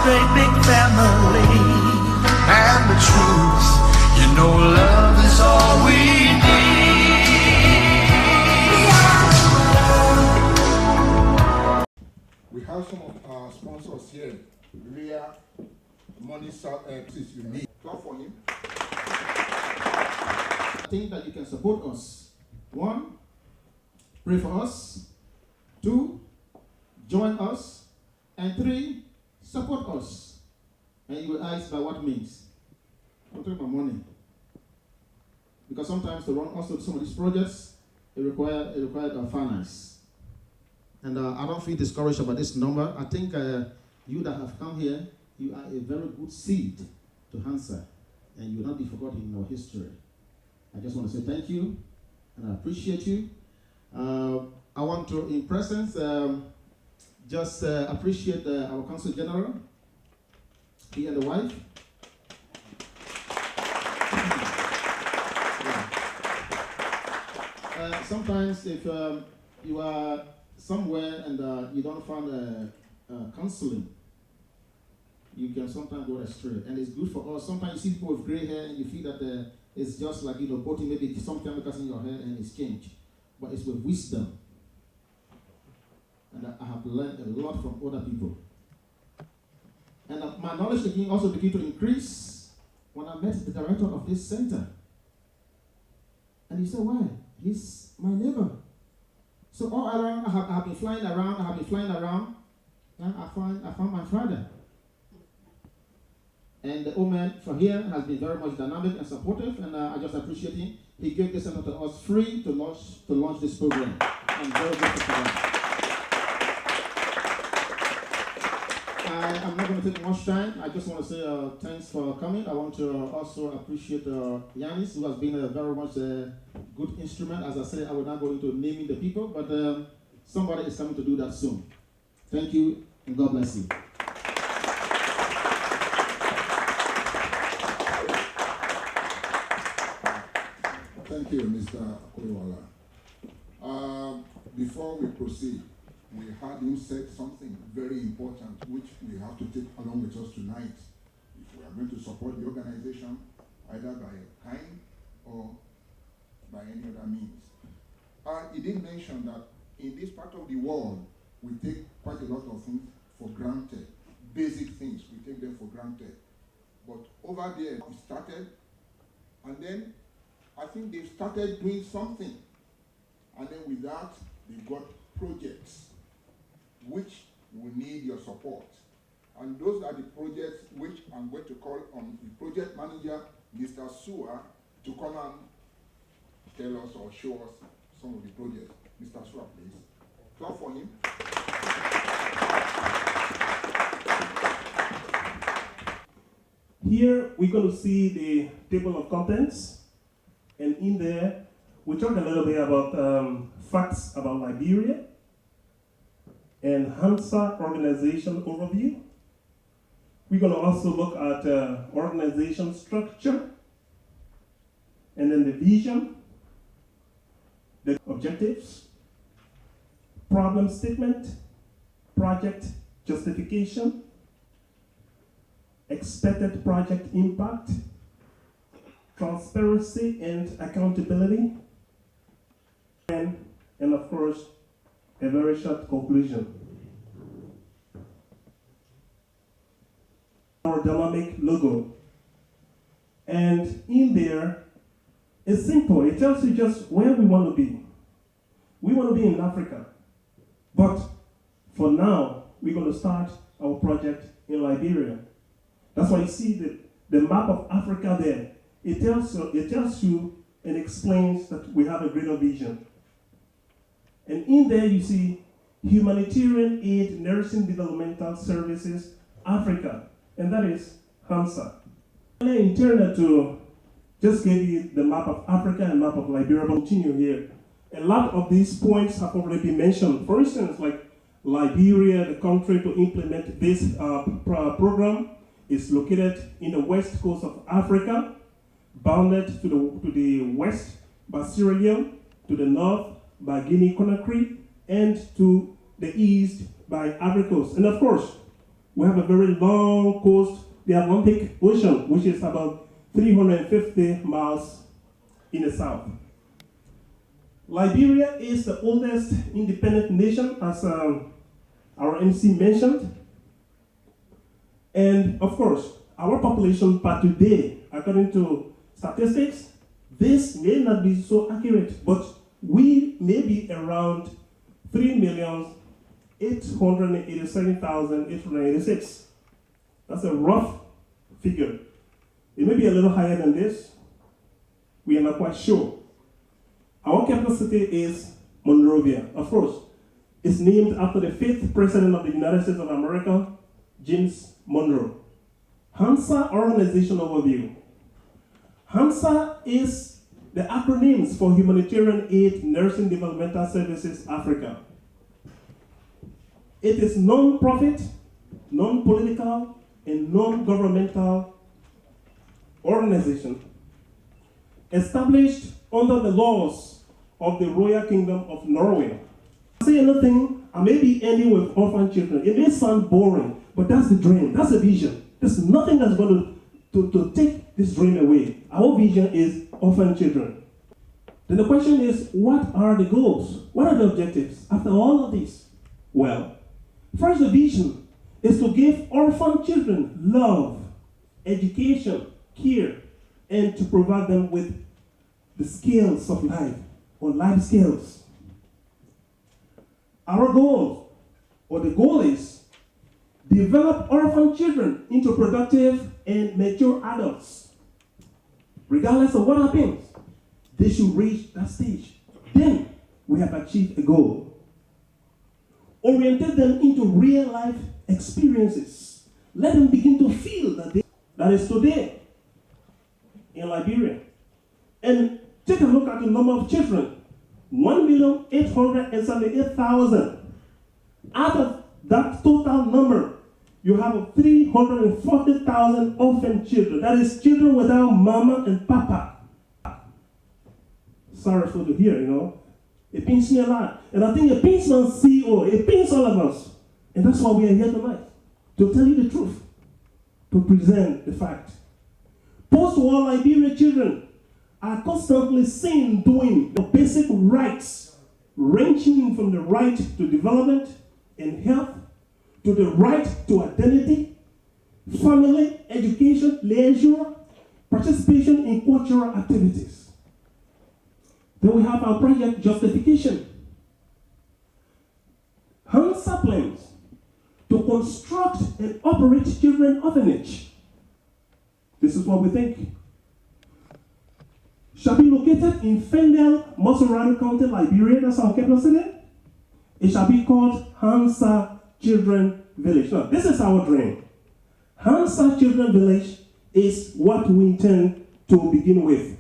great big family. And the truth, you know, love is all we need. We have some of our sponsors here. Liberia, money, is unique. Clap for him. I think that you can support us. 1, pray for us. 2, join us. And 3, support us. And you will ask by what means? I'm talking about money. Because sometimes to run also some of these projects, it requires finance. And I don't feel discouraged about this number. I think you that have come here, you are a very good seed to HANDSA, and you will not be forgotten in our history. I just want to say thank you, and I appreciate you. I want to, in presence, just appreciate our Consul General, he and the wife. Sometimes if you are somewhere and you don't find counseling, you can sometimes go astray. And it's good for us. Sometimes you see people with gray hair and you feel that it's just like, putting maybe some chemicals in your hair and it's changed. But it's with wisdom. And I have learned a lot from other people. And my knowledge also began to increase when I met the director of this center. And he said, why? He's my neighbor. So all around, I have been flying around, and I found my father. And the old man from here has been very much dynamic and supportive, and I just appreciate him. He gave this center to us free to launch this program. I'm very grateful for that. I'm not going to take much time. I just want to say thanks for coming. I want to also appreciate Yanis, who has been a very much good instrument. As I said, I will not go into naming the people, but somebody is coming to do that soon. Thank you, and God bless you. Thank you, Mr. Akoiwala. Before we proceed, we had him said something very important which we have to take along with us tonight if we are going to support the organization either by kind or by any other means. He did mention that in this part of the world we take quite a lot of things for granted. Basic things, we take them for granted. But over there it started, and then I think they've started doing something, and then with that they got projects which will need your support. And those are the projects which I'm going to call on the project manager, Mr. Sua, to come and tell us or show us some of the projects. Mr. Sua, please. Clap for him. Here we're going to see the table of contents, and in there we talk a little bit about facts about Liberia, and HANDSA organization overview. We're going to also look at organization structure, and then the vision, the objectives, problem statement, project justification, expected project impact, transparency and accountability, and of course, a very short conclusion. Our dynamic logo. And in there, it's simple. It tells you just where we want to be. We want to be in Africa. But for now, we're going to start our project in Liberia. That's why you see the map of Africa there. It tells you and explains that we have a greater vision. And in there you see Humanitarian Aid, Nursing, Developmental Services, Africa. And that is HANDSA. I intended to just give you the map of Africa and map of Liberia, but continue here. A lot of these points have already been mentioned. For instance, like Liberia, the country to implement this program, is located in the west coast of Africa, bounded to the west by Sierra Leone, to the north by Guinea-Conakry, and to the east by Ivory Coast. And of course, We have a very long coast, the Atlantic Ocean, which is about 350 miles in the south. Liberia is the oldest independent nation, as our MC mentioned. And of course, our population per today, according to statistics, this may not be so accurate, but we may be around 3,887,886. That's a rough figure. It may be a little higher than this. We are not quite sure. Our capital city is Monrovia. Of course, it's named after the 5th President of the United States of America, James Monroe. HANDSA organization overview. HANDSA is the acronyms for Humanitarian Aid, Nursing, Developmental Services, Africa. It is non-profit, non-political, and non-governmental organization established under the laws of the Royal Kingdom of Norway. I say anything, I may be ending with orphan children. It may sound boring, but that's the dream, that's the vision. There's nothing that's going to take this dream away. Our vision is orphan children. Then the question is, what are the goals? What are the objectives after all of this? Well, first, the vision is to give orphan children love, education, care, and to provide them with the skills of life, or life skills. Our goal, or the goal is, develop orphan children into productive and mature adults. Regardless of what happens, they should reach that stage. Then we have achieved a goal. Orientate them into real life experiences. Let them begin to feel that is today in Liberia. And take a look at the number of children. 1,878,000. Out of that total number, you have 340,000 orphan children. That is children without mama and papa. Sorry for to hear, It pains me a lot. And I think it pains my CEO. It pains all of us. And that's why we are here tonight. To tell you the truth. To present the fact. Post-war Liberian children are constantly seen doing the basic rights, ranging from the right to development and health, to the right to identity, family, education, leisure, participation in cultural activities. Then we have our project justification. HANDSA plans to construct and operate children orphanage. This is what we think. Shall be located in Fendel, Mosorano County, Liberia. That's our capital city. It shall be called HANDSA Children Village. Now, this is our dream. HANDSA Children Village is what we intend to begin with.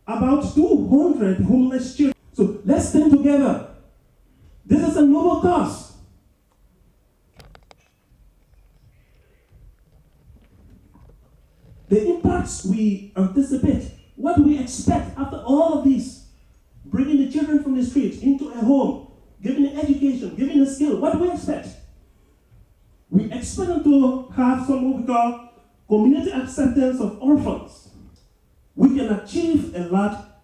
About 200 homeless children. So let's stand together. This is a noble cause. The impacts we anticipate, what do we expect after all of this? Bringing the children from the streets into a home, giving them education, giving them skill. What do we expect? We expect them to have some what we call community acceptance of orphans. We can achieve a lot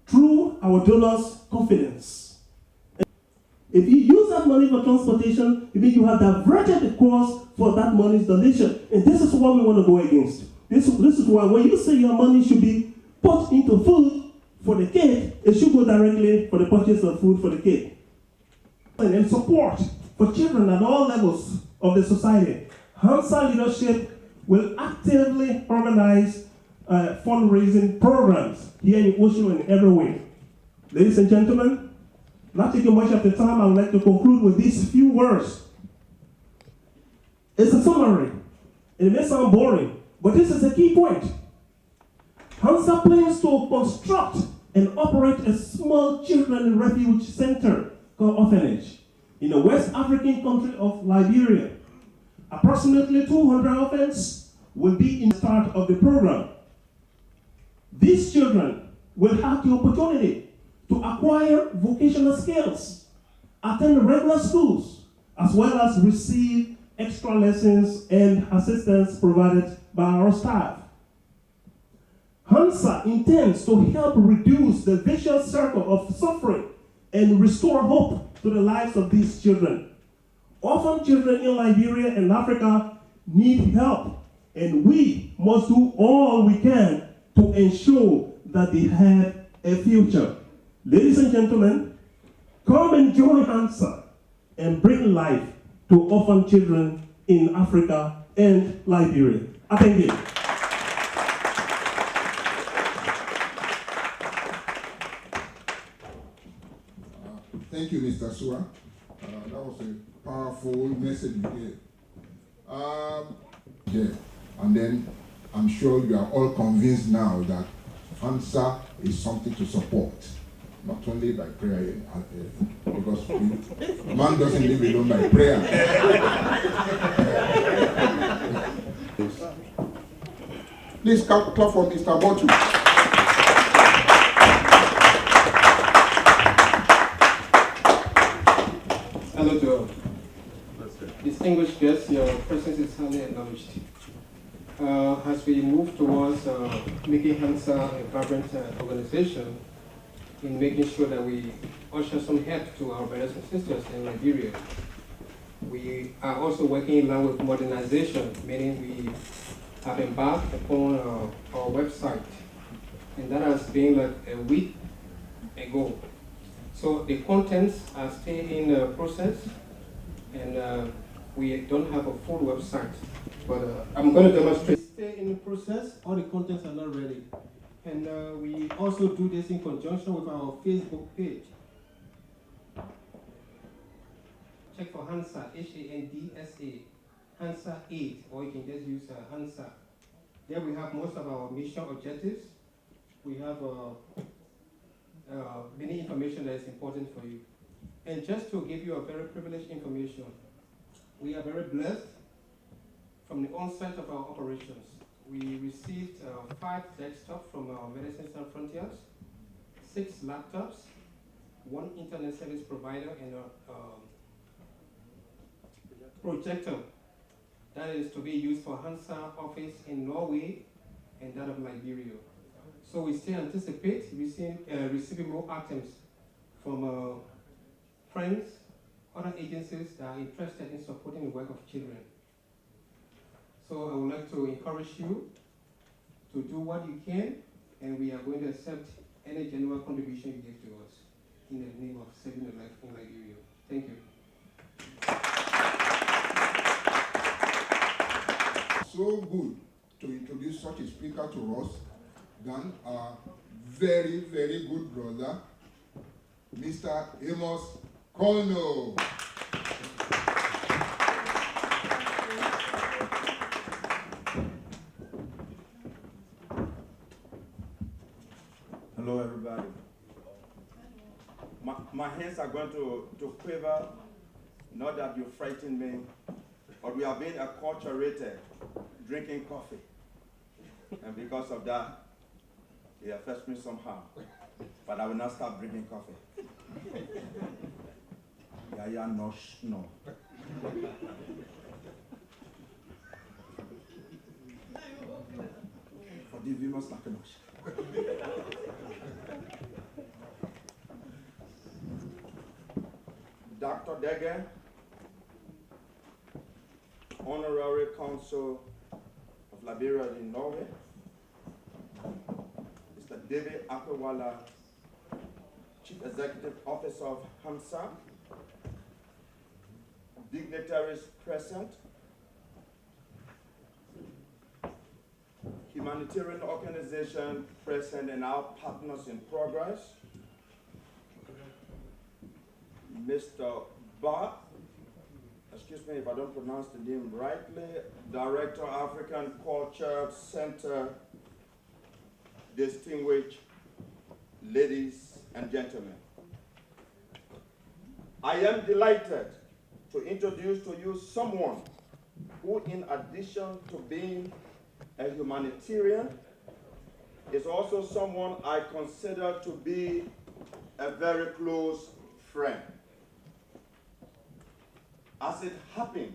through our donors' confidence. If you use that money for transportation, it means you have diverted the course for that money's donation. And this is what we want to go against. This is why when you say your money should be put into food for the kid, it should go directly for the purchase of food for the kid. And support for children at all levels of the society. HANDSA leadership will actively organize fundraising programs here in Osho and everywhere. Ladies and gentlemen, not taking much of the time, I would like to conclude with these few words. It's a summary. It may sound boring, but this is a key point. HANDSA plans to construct and operate a small children refuge center called orphanage in the West African country of Liberia. Approximately 200 orphans will be in the start of the program. These children will have the opportunity to acquire vocational skills, attend regular schools, as well as receive extra lessons and assistance provided by our staff. HANDSA intends to help reduce the vicious circle of suffering and restore hope to the lives of these children. Orphan children in Liberia and Africa need help, and we must do all we can to ensure that they have a future. Ladies and gentlemen, come and join HANDSA and bring life to orphan children in Africa and Liberia. I thank you. Thank you, Mr. Sua. That was a powerful message you gave. Yeah. And then I'm sure you are all convinced now that HANDSA is something to support, not only by prayer, because man doesn't live alone by prayer. Please clap for Mr. Botu. Hello to all. Distinguished guests, your presence is highly acknowledged. As we move towards making HANDSA a vibrant organization, in making sure that we usher some help to our brothers and sisters in Liberia, we are also working in line with modernization, meaning we have embarked upon our website, and that has been like a week ago. So the contents are still in the process, and we don't have a full website, but I'm going to demonstrate. It's still in the process, all the contents are not ready. And we also do this in conjunction with our Facebook page. Check for HANDSA, HANDSA, HANDSA 8, or you can just use HANDSA. There we have most of our mission objectives. We have many information that is important for you. And just to give you a very privileged information, we are very blessed from the onset of our operations. We received 5 desktops from our Medicine Sans Frontiers, 6 laptops, 1 internet service provider, and a projector that is to be used for HANDSA office in Norway and that of Liberia. So we still anticipate receiving more items from friends, other agencies that are interested in supporting the work of children. So I would like to encourage you to do what you can, and we are going to accept any general contribution you give to us in the name of saving the life in Liberia. Thank you. So good to introduce such a speaker to us than our very, very good brother, Mr. Amos Kolno. Hello, everybody. My hands are going to quiver, not that you frighten me, but we have been acculturated drinking coffee. And because of that, it affects me somehow. But I will not stop drinking coffee. Yaya nosh no. Forgive me, Mr. Kenosh. Dr. Dege, Honorary Consul of Liberia in Norway, Mr. David Akwewala, Chief Executive Officer of HANDSA, dignitaries present, humanitarian organization present, and our partners in progress, Mr. Ba, excuse me if I don't pronounce the name rightly, Director, African Culture Center, distinguished ladies and gentlemen. I am delighted to introduce to you someone who, in addition to being a humanitarian, is also someone I consider to be a very close friend. As it happens,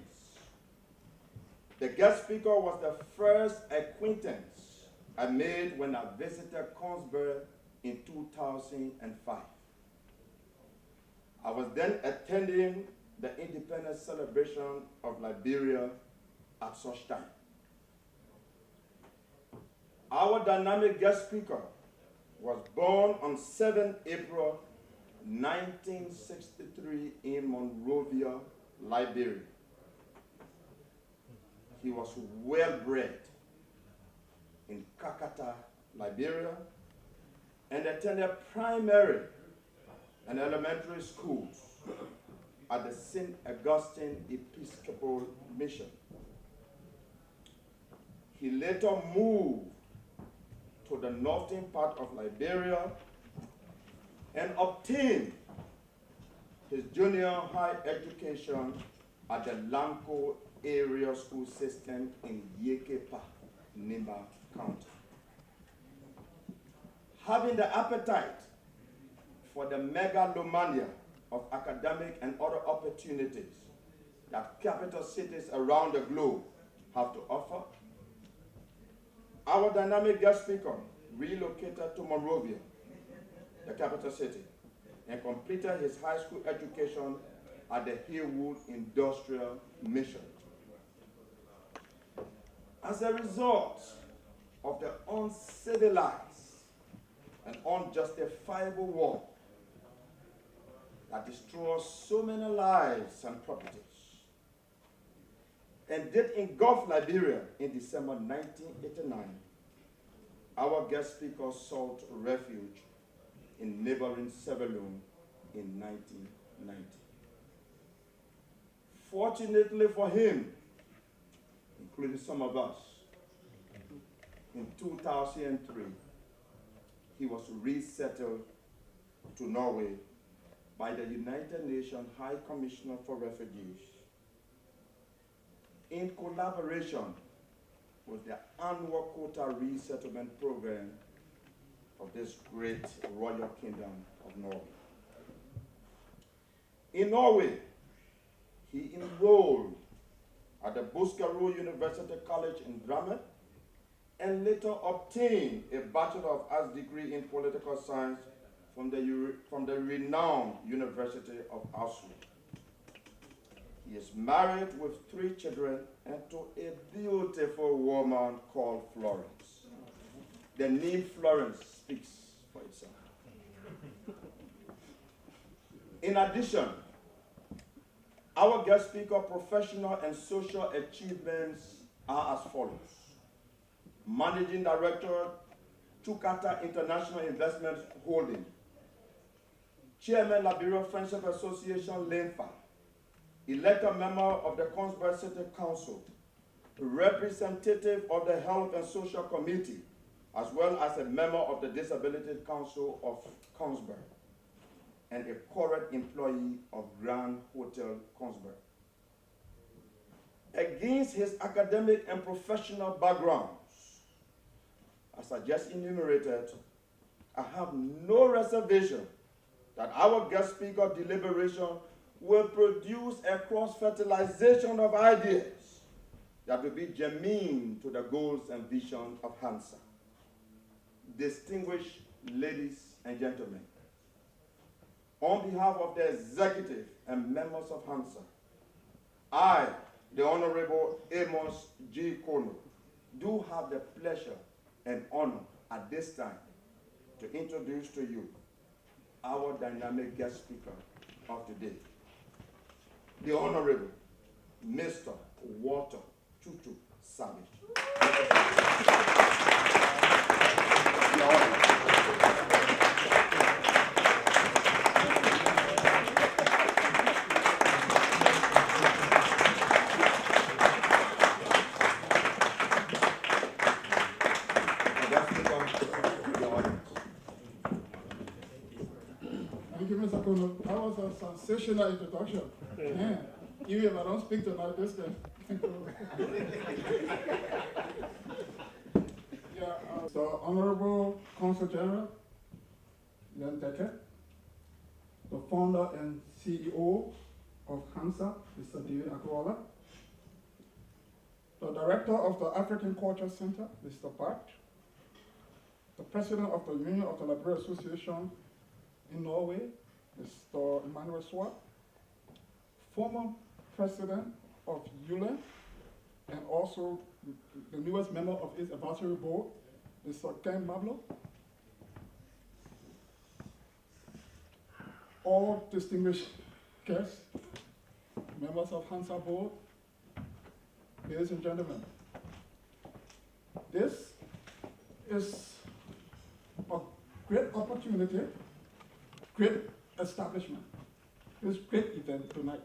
the guest speaker was the first acquaintance I made when I visited Kongsberg in 2005. I was then attending the independence celebration of Liberia at such time. Our dynamic guest speaker was born on 7 April 1963 in Monrovia, Liberia. He was well bred in Kakata, Liberia, and attended primary and elementary schools at the St. Augustine Episcopal Mission. He later moved to the northern part of Liberia and obtained his junior high education at the Lamco area school system in Yekepa, Nimba County. Having the appetite for the megalomania of academic and other opportunities that capital cities around the globe have to offer, our dynamic guest speaker relocated to Monrovia, the capital city, and completed his high school education at the Hillwood Industrial Mission. As a result of the uncivilized and unjustifiable war that destroys so many lives and properties, and did engulf Liberia in December 1989, our guest speaker sought refuge in neighboring Sierra Leone in 1990. Fortunately for him, including some of us, in 2003, he was resettled to Norway by the United Nations High Commissioner for Refugees in collaboration with the annual quota resettlement program of this great royal kingdom of Norway. In Norway, he enrolled at the Buskerud University College in Drammen and later obtained a Bachelor of Arts degree in political science from the renowned University of Oslo. He is married with 3 children and to a beautiful woman called Florence. The name Florence speaks for itself. In addition, our guest speaker professional and social achievements are as follows. Managing Director, Tukata International Investment Holding. Chairman, Liberia Friendship Association, LINFA. Elected member of the Kongsberg City Council. Representative of the Health and Social Committee, as well as a member of the Disability Council of Kongsberg, and a current employee of Grand Hotel Kongsberg. Against his academic and professional backgrounds, as I just enumerated, I have no reservation that our guest speaker deliberation will produce a cross-fertilization of ideas that will be germane to the goals and vision of HANDSA. Distinguished ladies and gentlemen, on behalf of the executive and members of HANDSA, I, the Honorable Amos G. Kono, do have the pleasure and honor at this time to introduce to you our dynamic guest speaker of today, the Honorable Mr. Walter Tutu Savage. Thank you, Mr. Kono. That was a sensational introduction. Yeah. Even if I don't speak tonight, this time. So, Honorable Consul General, Len Teke, the founder and CEO of HANDSA, Mr. David Akwala, the Director of the African Culture Center, Mr. Bart, the President of the Union of the Liberian Association in Norway, Mr. Emmanuel Swart, former President of ULEN, and also the newest member of its advisory board, Mr. Ken Mablo, all distinguished guests, members of HANDSA board, ladies and gentlemen. This is a great opportunity, great establishment, this great event tonight.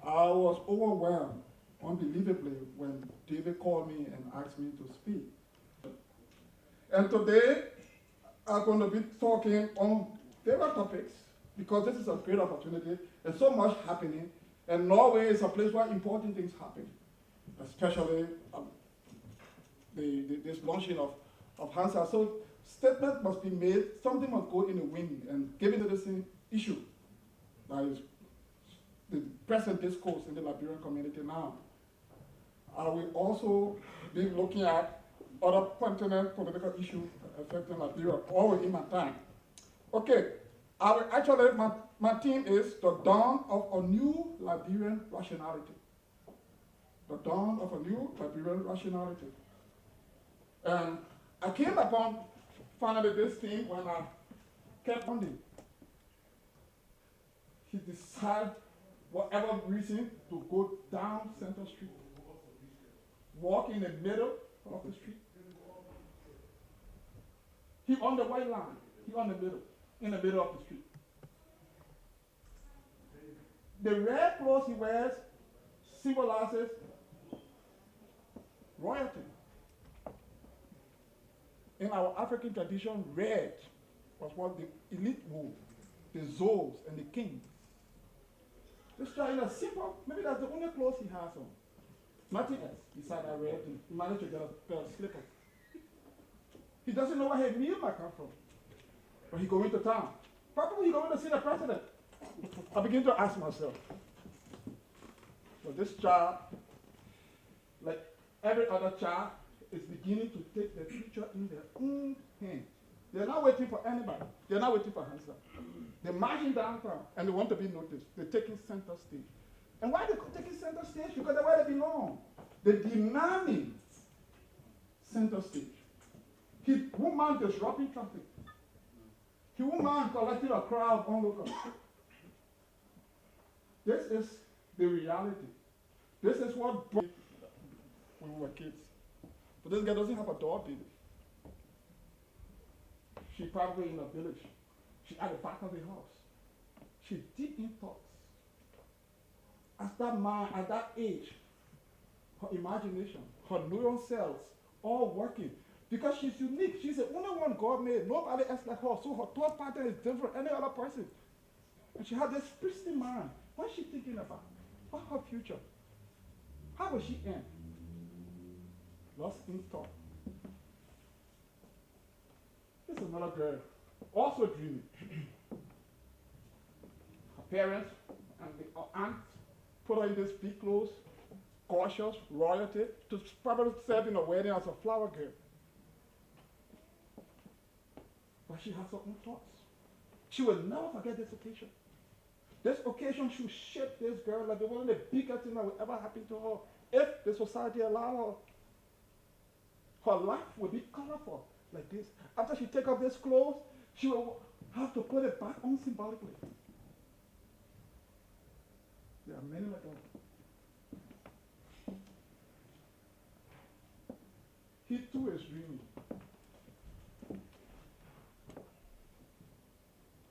I was overwhelmed, unbelievably, when David called me and asked me to speak. And today, I'm going to be talking on various topics, because this is a great opportunity. There's so much happening, and Norway is a place where important things happen, especially this launching of HANDSA. So statement must be made, something must go in the wind, and given to this issue that is the present discourse in the Liberian community now. I will also be looking at other continent political issues affecting Liberia, all within my time. Okay, I will actually, my theme is the dawn of a new Liberian rationality. The dawn of a new Liberian rationality. And I came upon finally this theme when I kept on. He decided, whatever reason, to go down Center Street, walk in the middle of the street. He on the white line, he on the middle, in the middle of the street. The red clothes he wears symbolizes royalty. In our African tradition, red was what the elite wore, the Zoes and the kings. This child is simple, maybe that's the only clothes he has on. Nothing else beside that red thing. He managed to get a pair of slippers. He doesn't know where his meal might come from. But he go into town. Probably he going to see the president. I begin to ask myself, well, this child, like every other child, is beginning to take the future in their own hands. They're not waiting for anybody. They're not waiting for HANDSA. They're marching downtown and they want to be noticed. They're taking center stage. And why are they taking center stage? Because they're where they belong. They're demanding center stage. He won't mind disrupting traffic. He won't mind collecting a crowd on local. This is the reality. This is what when we were kids. But this girl doesn't have a dog, baby. She probably in a village. She at the back of the house. She's deep in thoughts. As that man, at that age, her imagination, her neural cells, all working. Because she's unique. She's the only one God made. Nobody else like her. So her thought pattern is different than any other person. And she had this pristine mind. What is she thinking about? What's her future? How will she end? Lost in thought. This is another girl, also dreaming. Her parents and the aunt put her in this big clothes, gorgeous, royalty, to probably serve in a wedding as a flower girl. But she has her own thoughts. She will never forget this occasion. This occasion should shape this girl like one of the biggest things that will ever happen to her if the society allows her. Her life will be colorful like this. After she takes off this clothes, she will have to put it back on symbolically. There are many like that. He too is dreaming.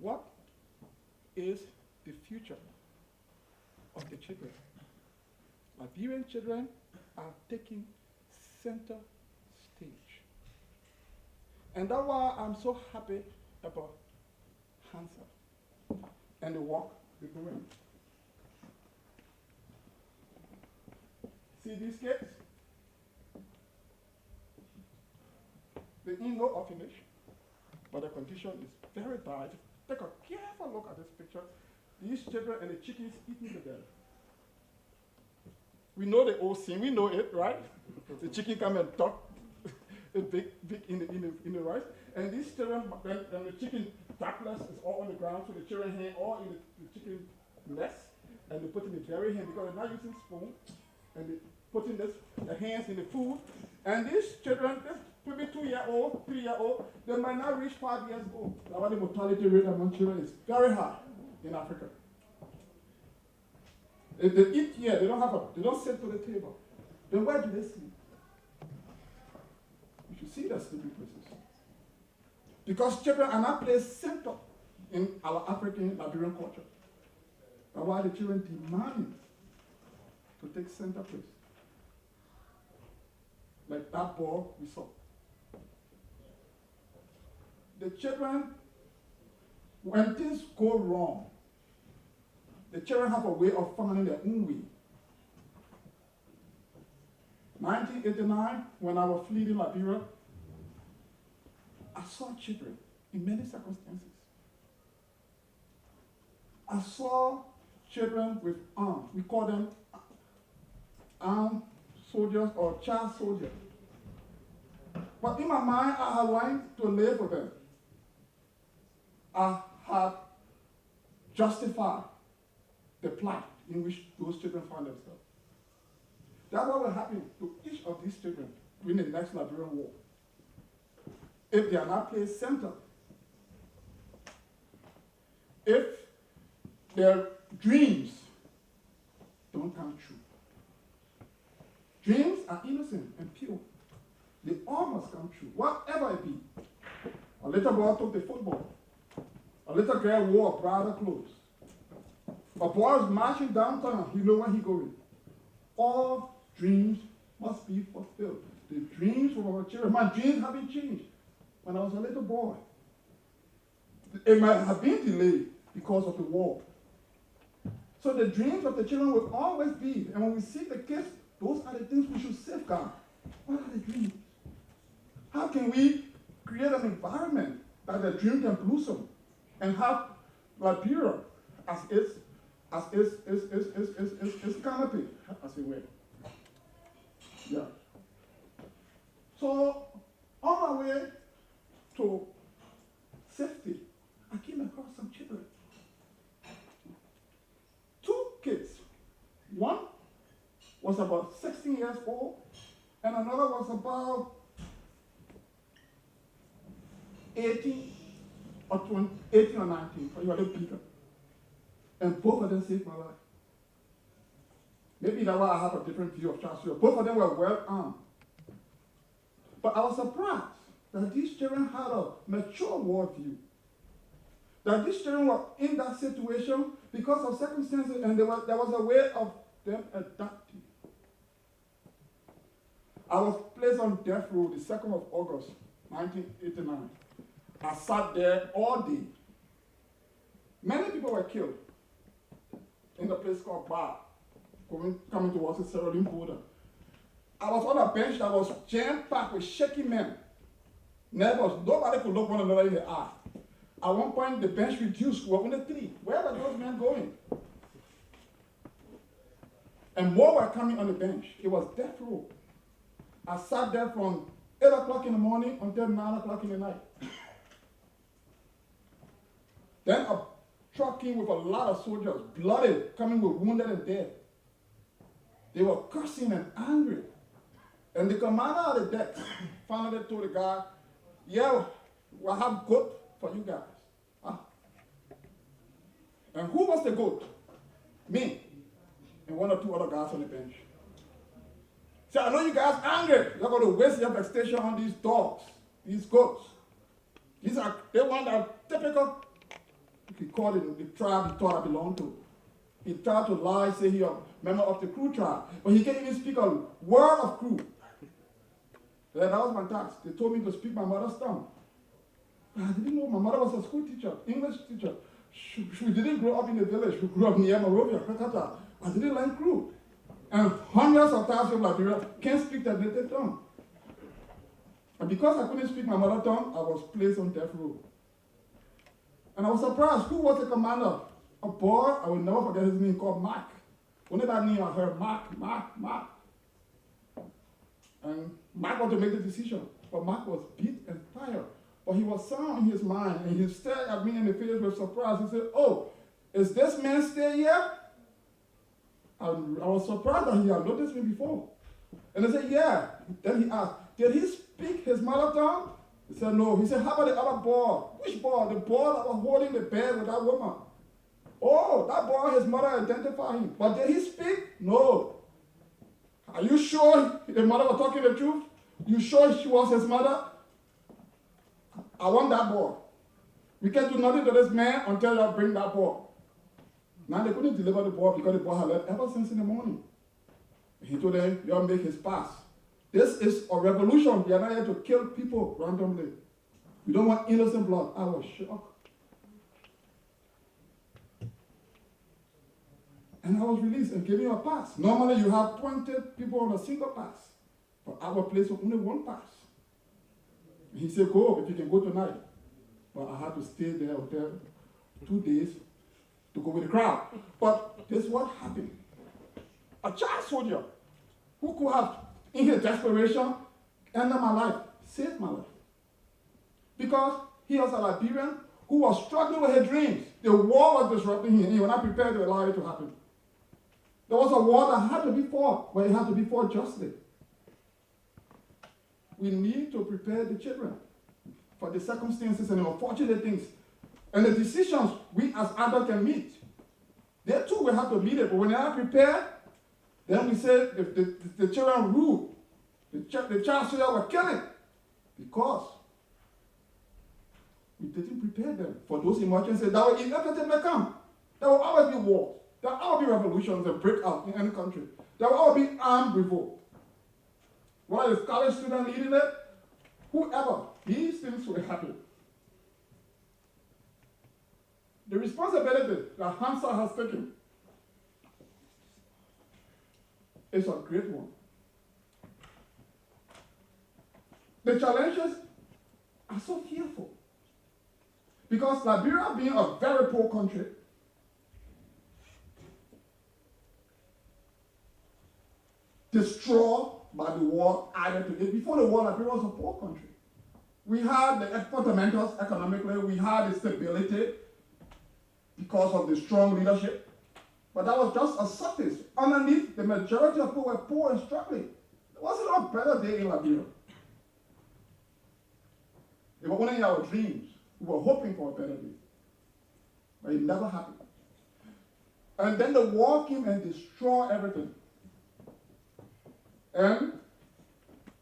What is the future of the children? Liberian children are taking center stage. And that's why I'm so happy about HANDSA and the work we're doing. See these kids? They're in no orphanage, but the condition is very bad. Take a careful look at this picture. these children and the chickens eating together. We know the old scene, we know it, right? The chicken come and talk big in the rice. And these children, then the chicken tackless is all on the ground, so the children hand all in the chicken nest, and they put in the very hand because they're not using spoon, and they putting their hands in the food. And these children, maybe 2-year-old, 3-year-old, they might not reach 5 years old. That's why the mortality rate among children is very high in Africa. If they eat here, they don't sit to the table. Then where do they sleep? You should see their sleeping places. Because children are not placed central in our African Liberian culture. That's why the children demanding to take center place. Like that boy we saw. The children, when things go wrong, the children have a way of finding their own way. 1989, when I was fleeing Liberia, I saw children in many circumstances. I saw children with arms. We call them armed soldiers or child soldiers. But in my mind, I had learned to live with them. I had justified the plight in which those children find themselves. That's what will happen to each of these children during the next Liberian war, if they are not placed center. If their dreams don't come true. Dreams are innocent and pure. They all must come true, whatever it be. A little boy took the football. A little girl wore brighter clothes. A boy is marching downtown, he knows where he's going. All dreams must be fulfilled. The dreams of our children, my dreams have been changed when I was a little boy. It might have been delayed because of the war. So the dreams of the children will always be, and when we see the kids, those are the things we should safeguard. What are the dreams? How can we create an environment that the dream can blossom and have Liberia as its canopy, as it were? Yeah. So on my way to safety, I came across some children. 2 kids. One was about 16 years old, and another was about 18 or 19, or you are a little bigger. And both of them saved my life. Maybe that's why I have a different view of child soldiers. Both of them were well armed. But I was surprised that these children had a mature worldview. That these children were in that situation because of circumstances, and there was a way of them adapting. I was placed on death row the 2nd of August, 1989. I sat there all day. Many people were killed in the place called Bar, coming towards the Sierra Leone border. I was on a bench that was jam-packed with shaky men. Nobody could look one another in the eye. At one point, the bench reduced. We were only 3. Where were those men going? And more were coming on the bench. It was death row. I sat there from 8 o'clock in the morning until 9 o'clock in the night. Then a truck came with a lot of soldiers, blooded, coming with wounded and dead. They were cursing and angry. And the commander of the deck finally told the guy, yeah, we'll have goat for you guys. And who was the goat? Me. And 1 or 2 other guys on the bench. So I know you guys angry. You're going to waste your vegetation on these dogs, these goats. They want a typical, he called it the tribe he thought I belonged to. He tried to lie, say he was a member of the Crew tribe, but he can't even speak a word of Crew. That was my task. They told me to speak my mother's tongue. I didn't know my mother was a school teacher, English teacher. She didn't grow up in the village. We grew up near Monrovia, Calcutta. I didn't learn Crew. And hundreds of thousands of Liberia can't speak their native tongue. And because I couldn't speak my mother tongue, I was placed on death row. And I was surprised, who was the commander a boy, I will never forget his name, called Mark. Only that name I heard, Mark. And Mark wanted to make the decision, but Mark was beat and tired. But he was sound in his mind, and he stared at me in the face with surprise. He said, "Oh, is this man still here?" I was surprised that he had noticed me before. And I said, "Yeah." Then he asked, "Did he speak his mother tongue?" He said, "No." He said, "How about the other boy?" "Which boy?" "The boy that was holding the bed with that woman." "Oh, that boy, his mother identified him. But did he speak?" "No." "Are you sure the mother was talking the truth? You sure she was his mother?" "I want that boy. We can't do nothing to this man until you bring that boy." Now they couldn't deliver the boy because the boy had left ever since in the morning. He told them, "Y'all make his pass. This is a revolution. We are not here to kill people randomly. We don't want innocent blood." I was shocked. And I was released and gave him a pass. Normally you have 20 people on a single pass. But our place was only one pass. And he said, "Go, if you can go tonight." But I had to stay there hotel 2 days to go with the crowd. But this is what happened. A child soldier who could have, in his desperation, ended my life, saved my life. Because he was a Liberian who was struggling with his dreams. The war was disrupting him, and he was not prepared to allow it to happen. There was a war that had to be fought, but it had to be fought justly. We need to prepare the children for the circumstances and the unfortunate things and the decisions we as adults can meet. They too will have to meet it, but when they are prepared, then we say if the children rule, the child soldier will kill it because we didn't prepare them for those emergencies that will inevitably come. There will always be wars. There will always be revolutions that break out in any country. There will always be armed revolt. Whether it's college student leading it, whoever, these things will happen. The responsibility that HANDSA has taken is a great one. The challenges are so fearful. Because Liberia being a very poor country, destroyed by the war added to it. Before the war, Liberia was a poor country. We had the fundamentals economically, we had the stability because of the strong leadership. But that was just a surface. Underneath, the majority of people were poor and struggling. There wasn't a better day in Liberia. It was only in our dreams. We were hoping for a better day. But it never happened. And then the war came and destroyed everything. And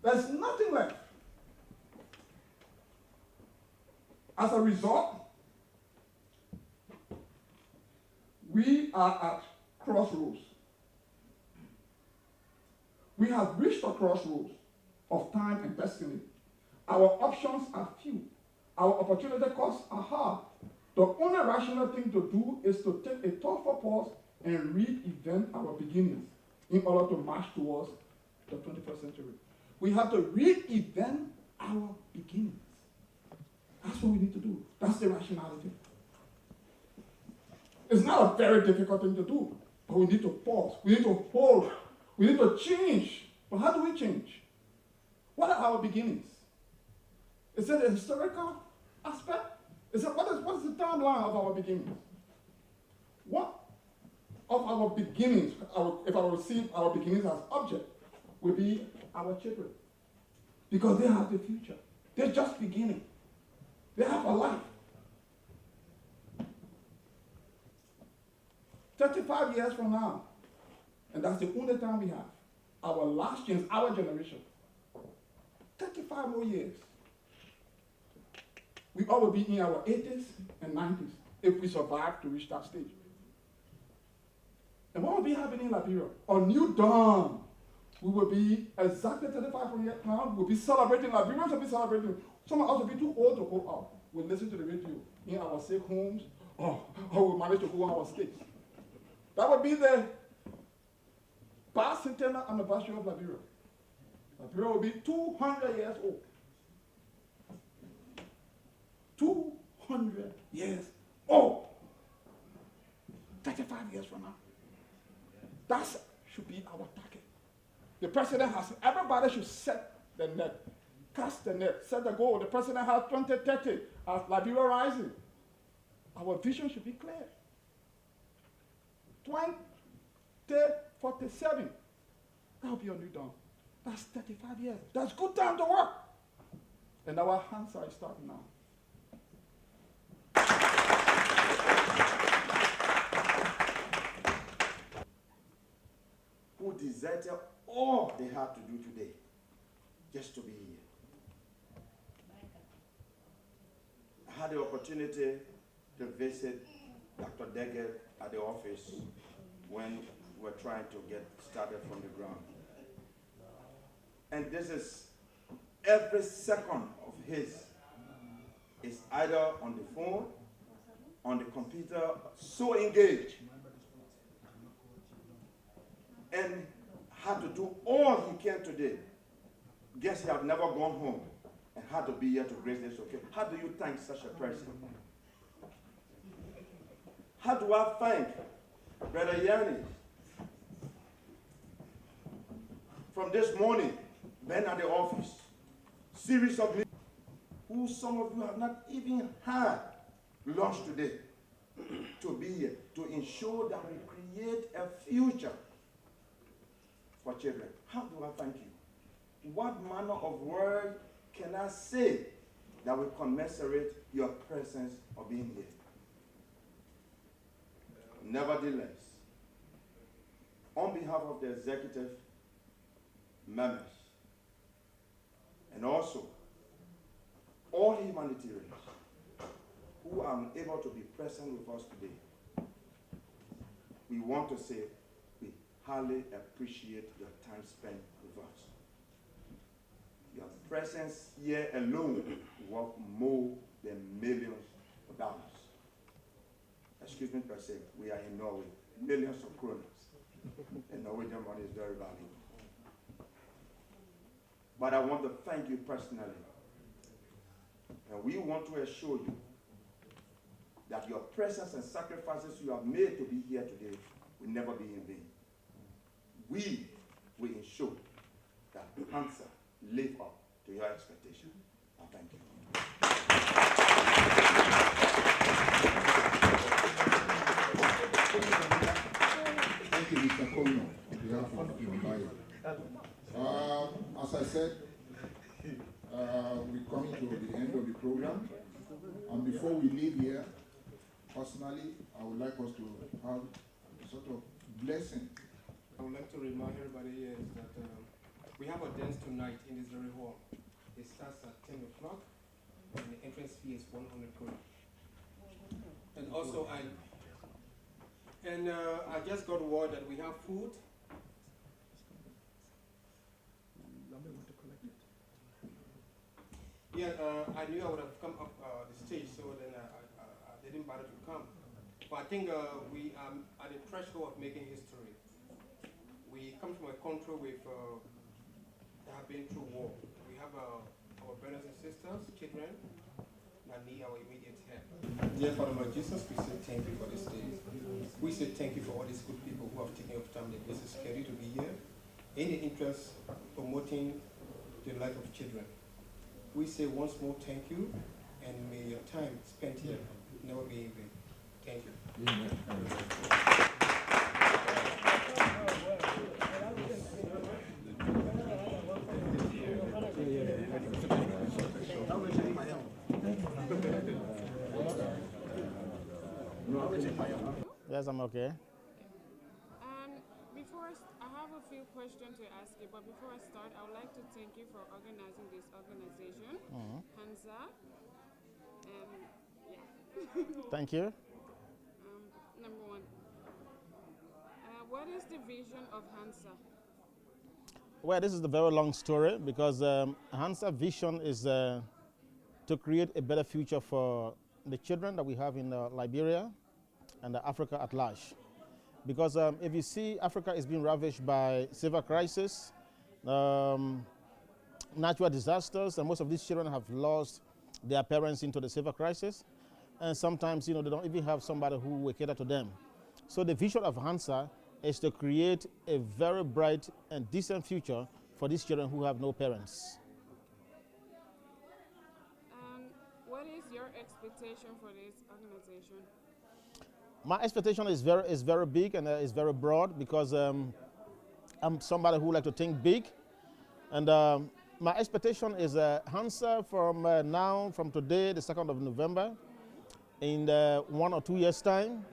there's nothing left. As a result, we are at crossroads. We have reached a crossroads of time and destiny. Our options are few. Our opportunity costs are hard. The only rational thing to do is to take a thoughtful pause and re-event our beginnings in order to march towards the 21st century. We have to re-event our beginnings. That's what we need to do. That's the rationality. It's not a very difficult thing to do, but we need to pause. We need to hold. We need to change. But how do we change? What are our beginnings? Is it a historical aspect? What is the timeline of our beginnings? What of our beginnings, if I receive our beginnings as object, will be our children? Because they have the future. They're just beginning. They have a life. 35 years from now, and that's the only time we have, our last chance, our generation, 35 more years, we all will be in our 80s and 90s if we survive to reach that stage. And what will be happening in Liberia? A new dawn. We will be exactly 35 years from now. We'll be celebrating. Liberians will be celebrating. Some of us will be too old to go out. We'll listen to the radio in our safe homes, or we'll manage to go on our states. That would be the bicentennial anniversary of Liberia. Liberia will be 200 years old. 200 years old. 35 years from now. That should be our target. The president has, everybody should set the net, cast the net, set the goal. The president has 2030 as Liberia rising. Our vision should be clear. 2047, that will be a new dawn. That's 35 years. That's good time to work. And our hands are starting now. Who deserted all they had to do today just to be here. I had the opportunity to visit Dr. Degger at the office when we're trying to get started from the ground. And this is every second of his is either on the phone, on the computer, so engaged, and had to do all he can today. Guess he had never gone home and had to be here to grace this occasion. How do you thank such a person? How do I thank Brother Yanni? From this morning, been at the office, series of meetings, who some of you have not even had lunch today, to be here, to ensure that we create a future for children. How do I thank you? What manner of word can I say that will commensurate your presence of being here? Nevertheless, on behalf of the executive members, and also all humanitarians who are unable to be present with us today, we want to say we highly appreciate your time spent with us. Your presence here alone worth more than millions of dollars. Excuse me per se, we are in Norway, millions of kroners, and Norwegian money is very valuable. But I want to thank you personally. And we want to assure you that your presence and sacrifices you have made to be here today will never be in vain. We will ensure that HANDSA live up to your expectation. I thank you. Thank you, Mr. Colino, on behalf of Liberia. As I said, we're coming to the end of the program. And before we leave here, personally, I would like us to have a sort of blessing. I would like to remind everybody here is that we have a dance tonight in this very hall. It starts at 10 o'clock, and the entrance fee is 100 krona. And also, I just got word that we have food. Yeah, I knew I would have come up the stage, so then I didn't bother to come. But I think we are at the threshold of making history. We come from a country with that have been through war. We have our brothers and sisters, children, that need our immediate help. Dear Father Lord Jesus, we say thank you for this day. We say thank you for all these good people who have taken up time. This is scheduled to be here in the interest of promoting the life of children. We say once more thank you, and may your time spent here never be in vain. Thank you. Amen. Yes, I'm okay. I have a few questions to ask you, but before I start, I would like to thank you for organizing this organization, HANDSA. Thank you. Number one, what is the vision of HANDSA? Well, this is a very long story because HANDSA vision is to create a better future for the children that we have in Liberia and Africa at large. Because if you see, Africa is being ravaged by civil crisis, natural disasters, and most of these children have lost their parents into the civil crisis. And sometimes, they don't even have somebody who will cater to them. So the vision of HANDSA is to create a very bright and decent future for these children who have no parents. What is your expectation for this organization? My expectation is very big and is very broad because I'm somebody who like to think big, and my expectation is HANDSA from today, the 2nd of November, in 1 or 2 years' time.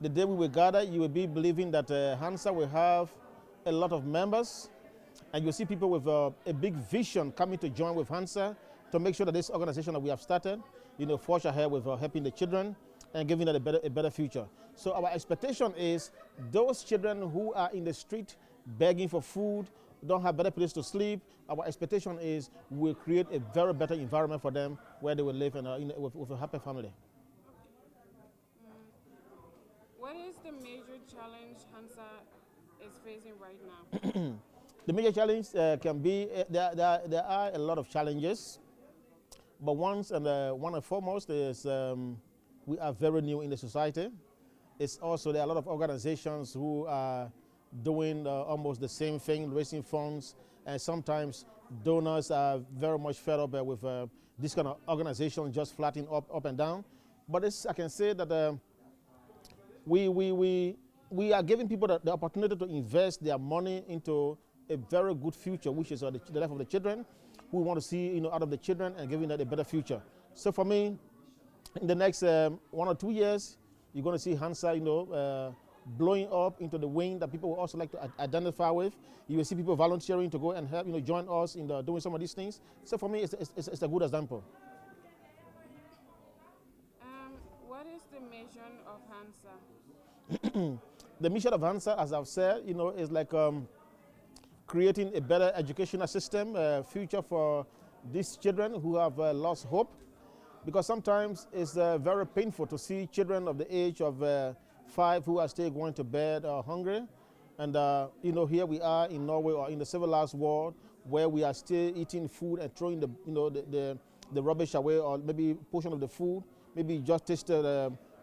The day we will gather, you will be believing that HANDSA will have a lot of members, and you'll see people with a big vision coming to join with HANDSA to make sure that this organization that we have started, forge ahead with helping the children and giving them a better future. So our expectation is those children who are in the street begging for food, don't have better place to sleep, our expectation is we'll create a very better environment for them where they will live with a happy family. What is the major challenge HANDSA is facing right now? The major challenge can be, there are a lot of challenges, but one and foremost is we are very new in the society. It's also, there are a lot of organizations who are doing almost the same thing, raising funds, and sometimes donors are very much fed up with this kind of organization just flattening up and down. But I can say that we are giving people the opportunity to invest their money into a very good future, which is the life of the children. We want to see out of the children and giving them a better future. So for me, in the next 1 or 2 years, you're going to see HANDSA, blowing up into the wind that people will also like to identify with. You will see people volunteering to go and help, join us in doing some of these things. So for me, it's a good example. What is the mission of HANDSA? The mission of HANDSA, as I've said, is like creating a better educational system, future for these children who have lost hope. Because sometimes it's very painful to see children of the age of 5 who are still going to bed hungry. And, here we are in Norway or in the civilized world where we are still eating food and throwing the rubbish away, or maybe a portion of the food. Maybe you just tasted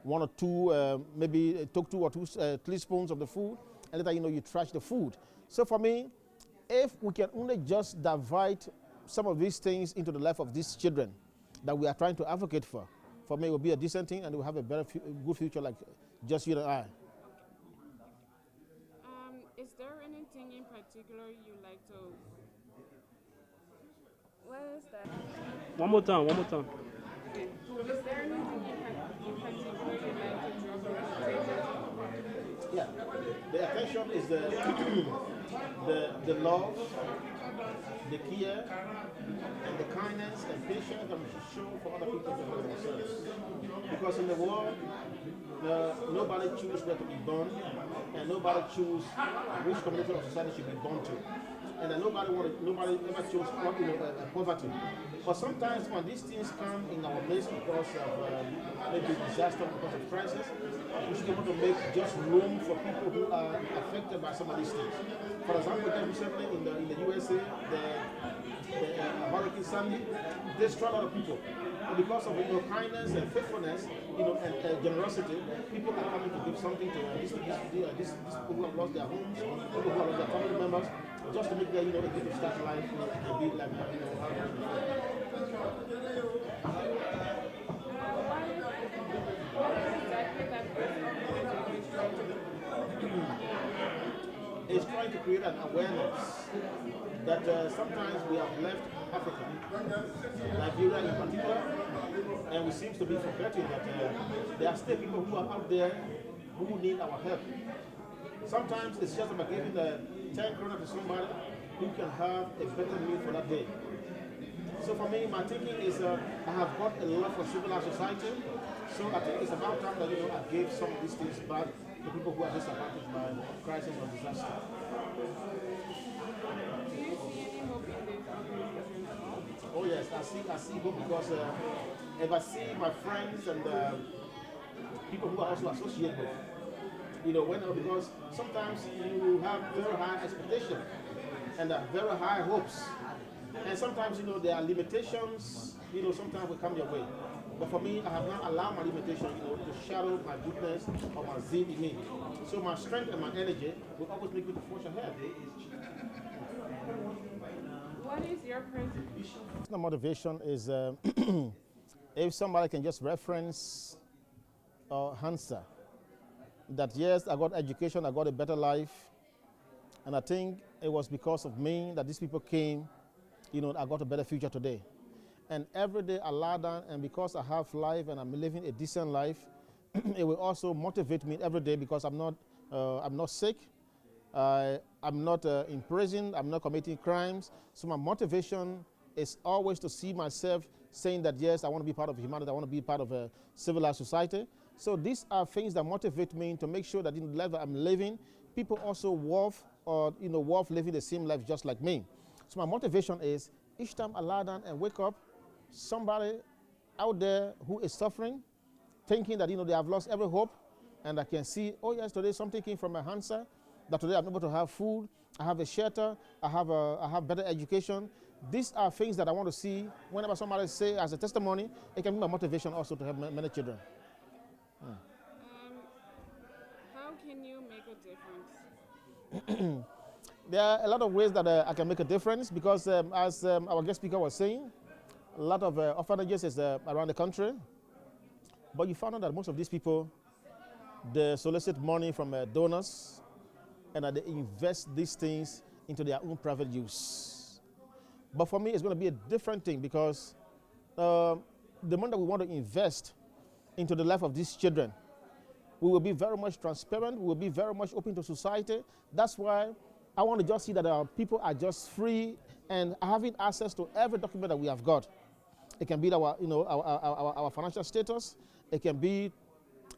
1 or 2, maybe took 2 or 3 teaspoons of the food, and later you trash the food. So for me, if we can only just divide some of these things into the life of these children that we are trying to advocate for me it will be a decent thing, and we'll have a better, good future like just you and I. Is there anything in particular you like to? What is that? One more time. Okay. Is there anything in particular you like to draw from the Yeah, the attention is the love, the care, and the kindness and patience that we should show for other people to help themselves. Because in the world, nobody chooses where to be born, and nobody chooses which community of society should be born to. And nobody ever chose poverty. But sometimes when these things come in our midst because of maybe disaster, because of crisis, we should be able to make just room for people who are affected by some of these things. For example, just recently in the USA, the Hurricane Sandy destroyed a lot of people. And because of kindness and faithfulness, and generosity, people are coming to give something to these people who have lost their homes, people who have lost their family members, just to make them able to start life and be like It's trying to create an awareness that sometimes we have left Africa, Liberia in particular, and we seem to be forgetting that there are still people who are out there who need our help. Sometimes it's just about giving the 10 krona to somebody who can have a better meal for that day. So for me, my thinking is I have got a lot for civilized society, so I think it's about time that I gave some of these things back to people who are disadvantaged by crisis or disaster. Do you see any hope in this organization at all? Oh yes, I see hope because if I see my friends and people who are also associated with, because sometimes you have very high expectations and very high hopes. And sometimes, there are limitations, sometimes will come your way. But for me, I have not allowed my limitation, to shadow my goodness or my zeal in me. So my strength and my energy will always make me to forge ahead. What is your present? The motivation is if somebody can just reference HANDSA, that yes, I got education, I got a better life, and I think it was because of me that these people came, I got a better future today. And every day I lie down, and because I have life and I'm living a decent life, it will also motivate me every day because I'm not sick, I'm not in prison, I'm not committing crimes. So my motivation is always to see myself saying that yes, I want to be part of humanity, I want to be part of a civilized society. So these are things that motivate me to make sure that in the life that I'm living, people also worth living the same life just like me. So my motivation is each time I lie down and wake up, somebody out there who is suffering, thinking that they have lost every hope, and I can see, oh yes, today something came from my HANDSA, that today I'm able to have food, I have a shelter, I have better education. These are things that I want to see whenever somebody say as a testimony. It can be my motivation also to help many children. How can you make a difference? There are a lot of ways that I can make a difference because as our guest speaker was saying, a lot of orphanages is around the country, but you found out that most of these people, they solicit money from donors and that they invest these things into their own private use. But for me, it's going to be a different thing because the money that we want to invest into the life of these children, we will be very much transparent, we will be very much open to society. That's why I want to just see that our people are just free and having access to every document that we have got. It can be our financial status, it can be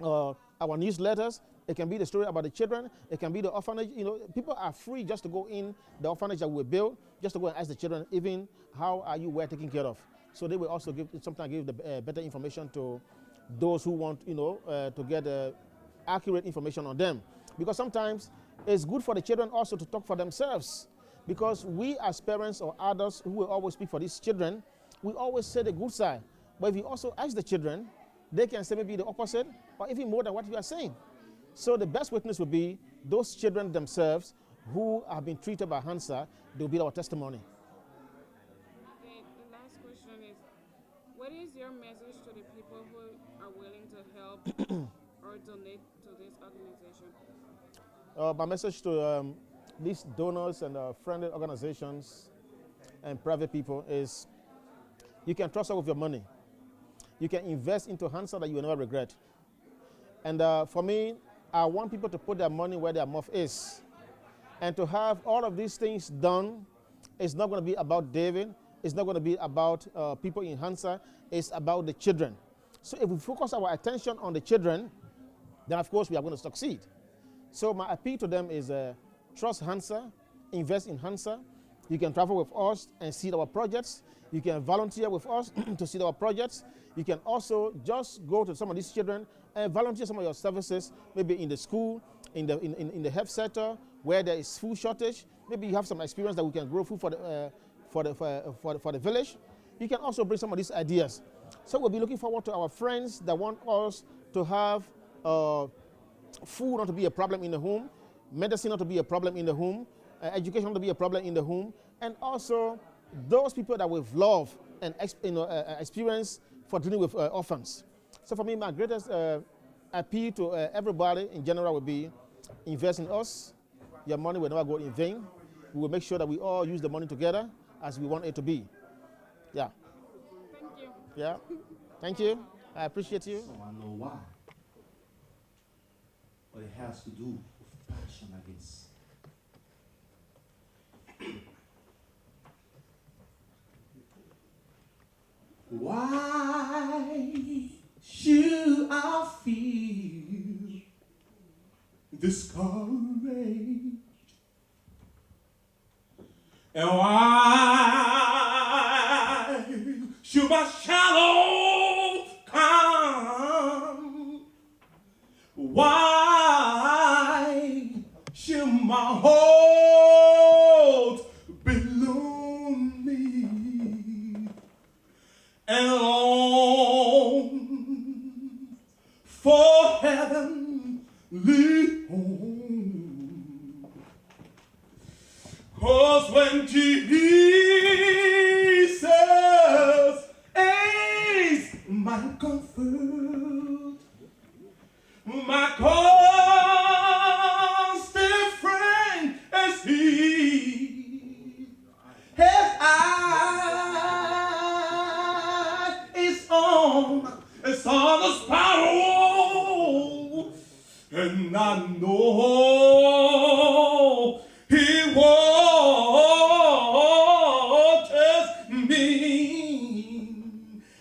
our newsletters, it can be the story about the children, it can be the orphanage. People are free just to go in the orphanage that we built, just to go and ask the children, even how are you well taken care of. So they will also sometimes give the better information to those who want to get accurate information on them. Because sometimes it's good for the children also to talk for themselves. Because we as parents or adults who will always speak for these children, we always say the good side. But if you also ask the children, they can say maybe the opposite or even more than what we are saying. So the best witness will be those children themselves who have been treated by HANDSA. They will be our testimony. Okay, the last question is, what is your message to the people who are willing to help or donate to this organization? My message to these donors and friendly organizations and private people is you can trust us with your money. You can invest into HANDSA that you will never regret. And for me, I want people to put their money where their mouth is. And to have all of these things done, it's not going to be about David. It's not going to be about people in HANDSA. It's about the children. So if we focus our attention on the children, then of course we are going to succeed. So my appeal to them is trust HANDSA, invest in HANDSA. You can travel with us and see our projects. You can volunteer with us to see our projects. You can also just go to some of these children and volunteer some of your services, maybe in the school, in the health sector, where there is food shortage. Maybe you have some experience that we can grow food for the village. You can also bring some of these ideas. So we'll be looking forward to our friends that want us to have food not to be a problem in the home, medicine not to be a problem in the home, education not to be a problem in the home, and also those people that we've loved and experience for dealing with orphans. So for me, my greatest appeal to everybody in general will be invest in us. Your money will never go in vain. We will make sure that we all use the money together as we want it to be. Yeah. Thank you. Yeah. Thank you. I appreciate you. So I know why. But it has to do with passion, I guess. Why should I feel discouraged? And why should my shadow come? Why should my heart be lonely and alone? 'Cause when Jesus is my comfort, my constant friend is He. His eye is on the sparrow, and I know He watches me.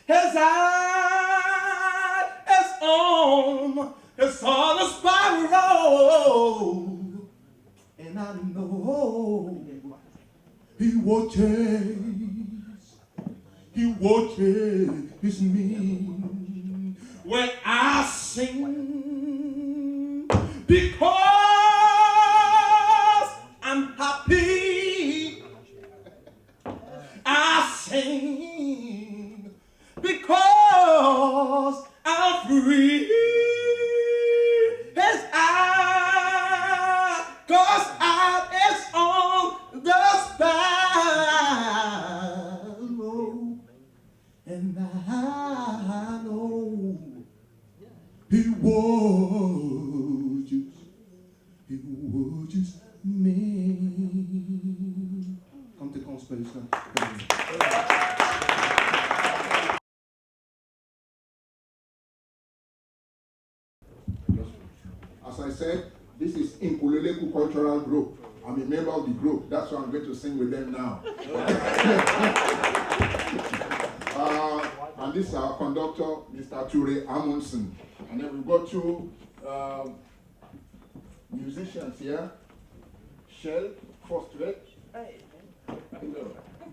His eye is on the sparrow, and I know He watches me when I sing, because I'm happy. I sing because I'm free. His eye, 'cause I is on the sparrow, and I know He watches me. Come to conspiration. As I said, this is Inkuleleku Cultural Group. I'm a member of the group. That's why I'm going to sing with them now. And this is our conductor, Mr. Ture Amundsen. And then we've got two musicians here. Shell, first rate.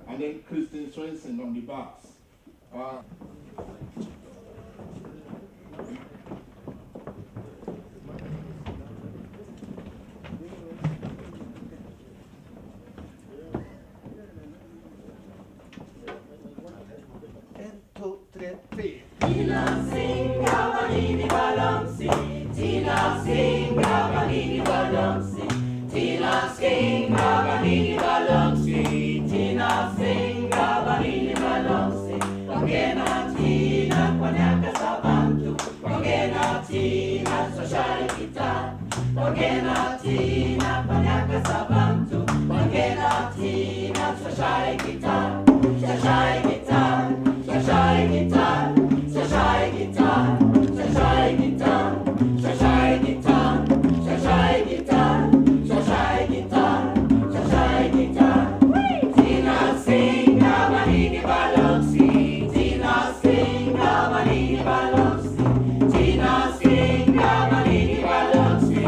And then Christine Swenson on the bass. Tina singa banini balonsi, Tina singa banini balonsi, Tina singa banini balonsi, Tina singa banini balonsi. Pagena Tina kwanyaka sabantu, Pagena Tina soshari kita, Pagena Tina kwanyaka sabantu, Pagena Tina soshari kita, soshari kita, soshari kita. Shashai guitar, shashai guitar, shashai guitar, shashai guitar, shashai guitar, shashai guitar. Tina singa manini balonsi, Tina singa manini balonsi, Tina singa manini balonsi,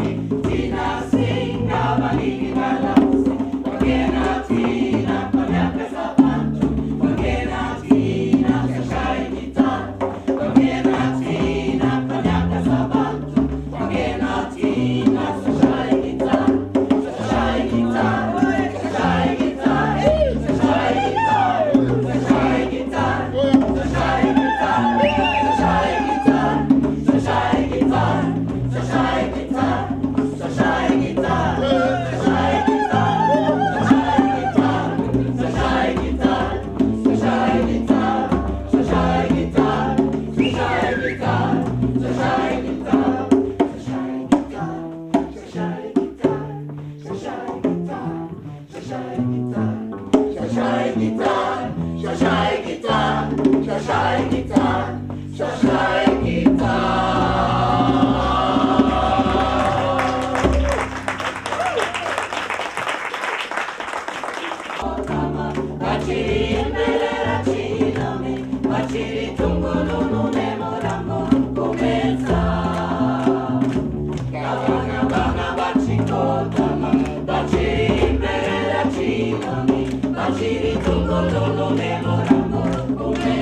Tina singa manini balonsi. Pagena Tina panyaka sabantu, Pagena Tina shashai guitar. Bachiri tungo no memoramo, come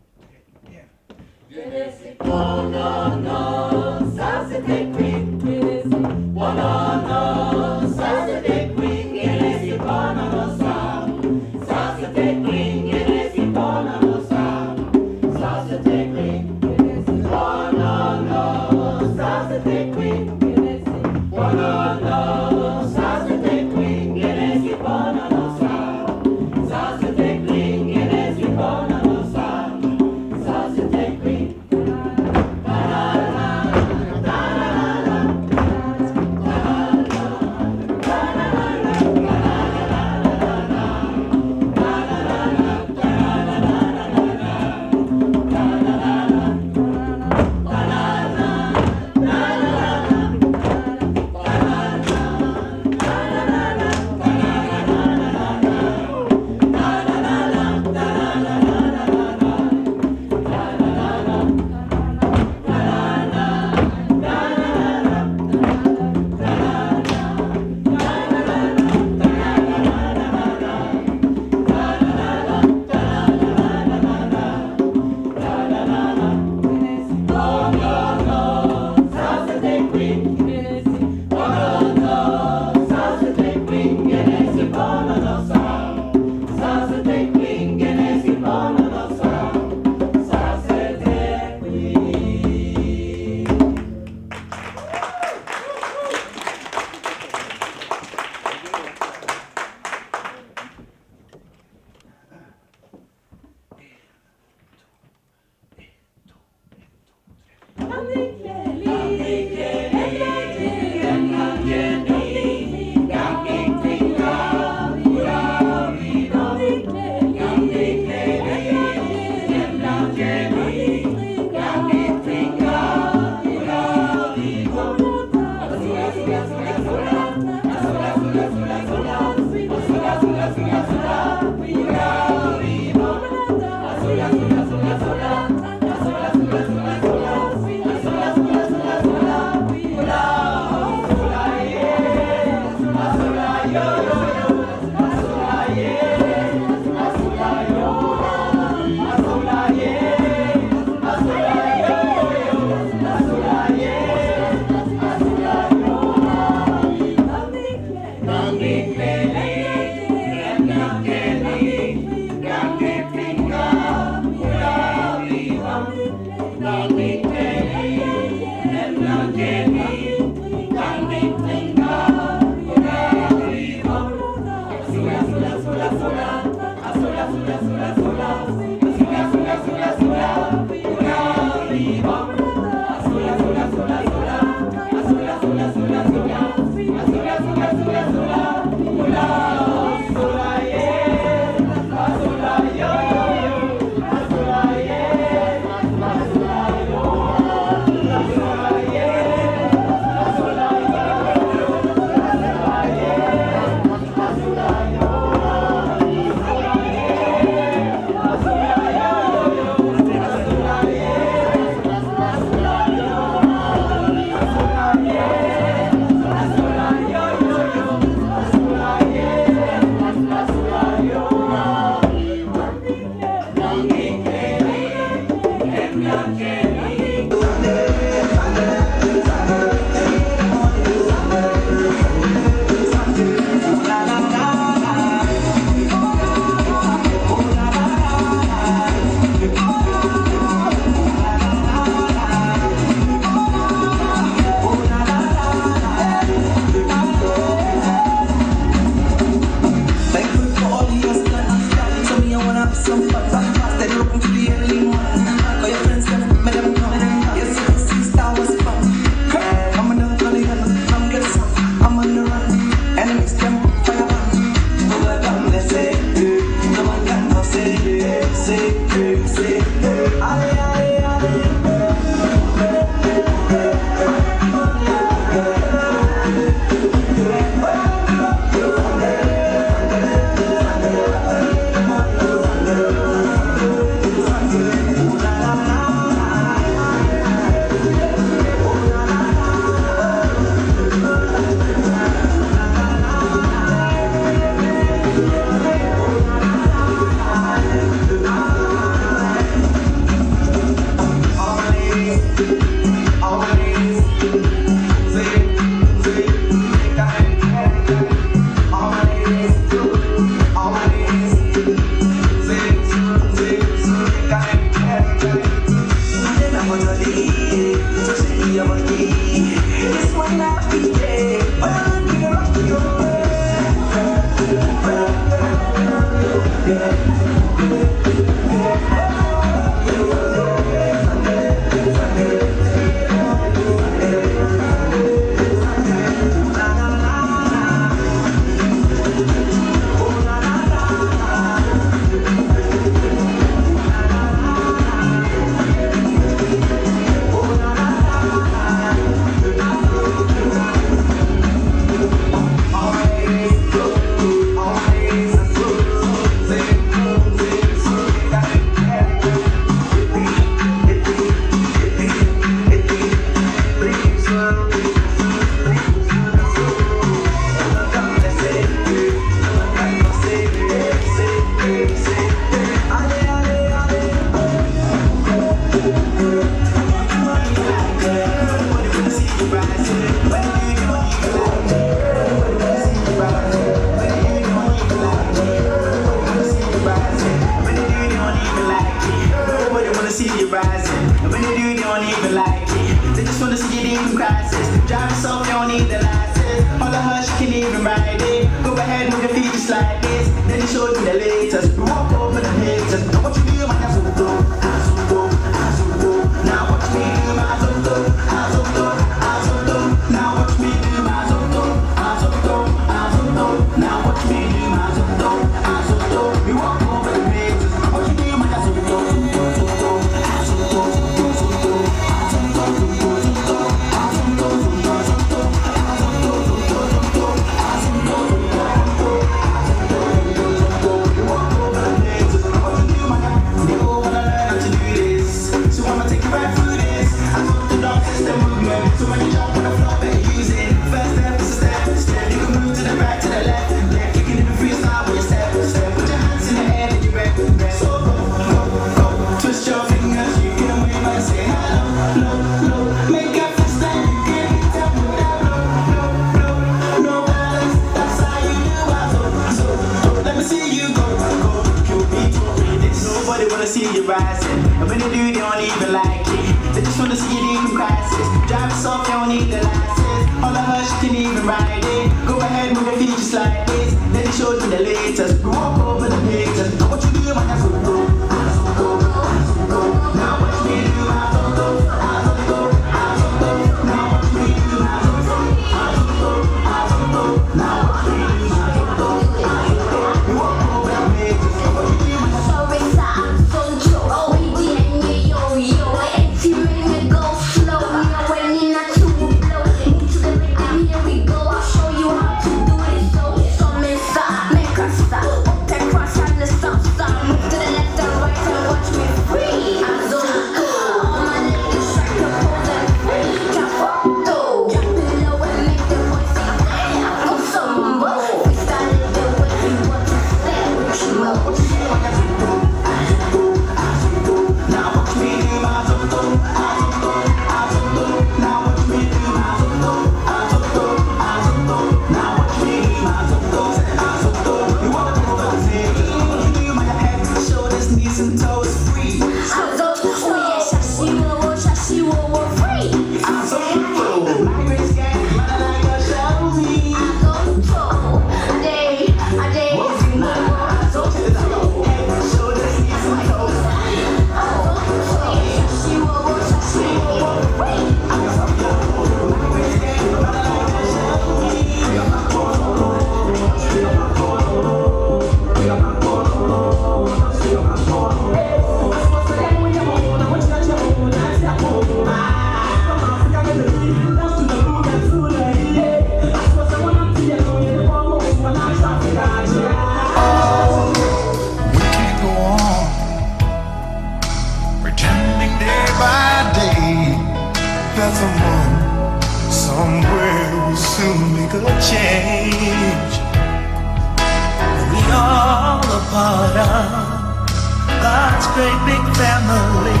family.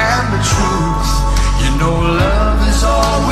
And the truth, you know love is all we